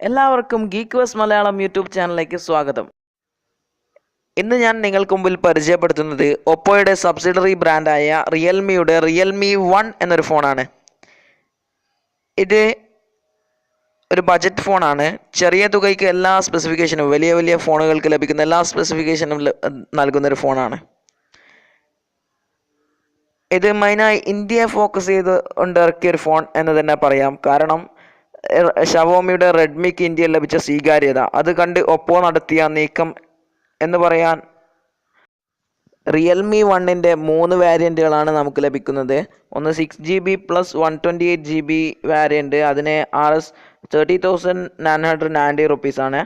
എല്ലാവർക്കും ഗീക്വസ് മലയാളം യൂട്യൂബ് ചാനലിലേക്ക് സ്വാഗതം. ഇന്ന് ഞാൻ നിങ്ങൾക്ക് മുമ്പിൽ പരിചയപ്പെടുത്തുന്നത് ഒപ്പോയുടെ സബ്സിഡറി ബ്രാൻഡായ റിയൽമിയുടെ റിയൽമി 1 എന്നൊരു ഫോണാണ്. ഇത് ഒരു ബജറ്റ് ഫോണാണ്. ചെറിയ തുകയ്ക്ക് എല്ലാ സ്പെസിഫിക്കേഷനും വലിയ ഫോണുകൾക്ക് ലഭിക്കുന്ന എല്ലാ സ്പെസിഫിക്കേഷനും നൽകുന്നൊരു ഫോണാണ്. ഇത് മെയിനായി ഇന്ത്യയെ ഫോക്കസ് ചെയ്തുകൊണ്ട് ഇറക്കിയൊരു ഫോൺ എന്ന് തന്നെ പറയാം. കാരണം ഷവോമിയുടെ റെഡ്മിക്ക് ഇന്ത്യയിൽ ലഭിച്ച സ്വീകാര്യത അത് കണ്ട് ഒപ്പോ നടത്തിയ നീക്കം എന്ന് പറയാൻ റിയൽമി 1ൻ്റെ 3 വേരിയൻറ്റുകളാണ് നമുക്ക് ലഭിക്കുന്നത്. ഒന്ന് 6GB + 128GB വേരിയൻറ്റ്, അതിന് $30,990 റുപ്പീസാണ്.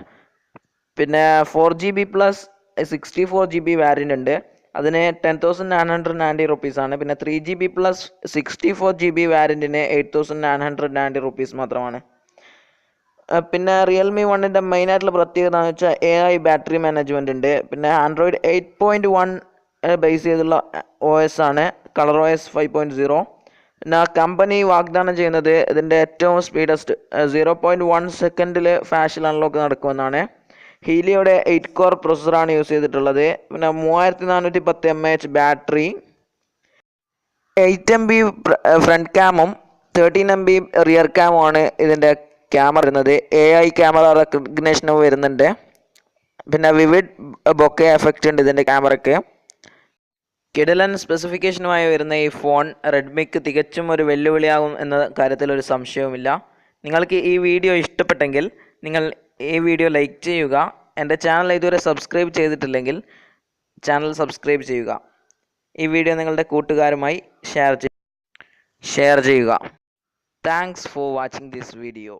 പിന്നെ 4GB + 64GB വേരിയൻ്റ് ഉണ്ട്, അതിന് $10,990 റുപ്പീസാണ്. പിന്നെ 3GB + 64GB വേരിയൻറ്റിന് $8,990 റുപ്പീസ് മാത്രമാണ്. പിന്നെ റിയൽമി 1ൻ്റെ മെയിനായിട്ടുള്ള പ്രത്യേകത എന്ന് വെച്ചാൽ AI ബാറ്ററി മാനേജ്മെൻ്റ് ഉണ്ട്. പിന്നെ ആൻഡ്രോയിഡ് 8.1 ബേസ് ചെയ്തുള്ള OS ആണ്, കളർ OS 5.0. പിന്നെ കമ്പനി വാഗ്ദാനം ചെയ്യുന്നത് ഇതിൻ്റെ ഏറ്റവും സ്പീഡസ്റ്റ് 0.1 സെക്കൻഡിൽ ഫാഷൻ അൺലോക്ക് നടക്കുമെന്നാണ്. ഹീലിയോയുടെ 8 കോർ പ്രൊസസ്സറാണ് യൂസ് ചെയ്തിട്ടുള്ളത്. പിന്നെ 3410 mAh ബാറ്ററി, 8 MB ഫ്രണ്ട് ക്യാമും 13 MB റിയർ ക്യാമുമാണ് ഇതിൻ്റെ ക്യാമറ വരുന്നത്. AI ക്യാമറ റെക്കഗ്നേഷനും വരുന്നുണ്ട്. പിന്നെ വിവിഡ് ബൊക്കെ എഫക്റ്റ് ഉണ്ട് ഇതിൻ്റെ ക്യാമറയ്ക്ക്. കിടിലൻ സ്പെസിഫിക്കേഷനുമായി വരുന്ന ഈ ഫോൺ റെഡ്മിക്ക് തികച്ചും ഒരു വെല്ലുവിളിയാകും എന്ന കാര്യത്തിൽ ഒരു സംശയവുമില്ല. നിങ്ങൾക്ക് ഈ വീഡിയോ ഇഷ്ടപ്പെട്ടെങ്കിൽ നിങ്ങൾ ഈ വീഡിയോ ലൈക്ക് ചെയ്യുക. എൻ്റെ ചാനൽ ഇതുവരെ സബ്സ്ക്രൈബ് ചെയ്തിട്ടില്ലെങ്കിൽ ചാനൽ സബ്സ്ക്രൈബ് ചെയ്യുക. ഈ വീഡിയോ നിങ്ങളുടെ കൂട്ടുകാരുമായി ഷെയർ ചെയ്യുക. Thanks for watching this video.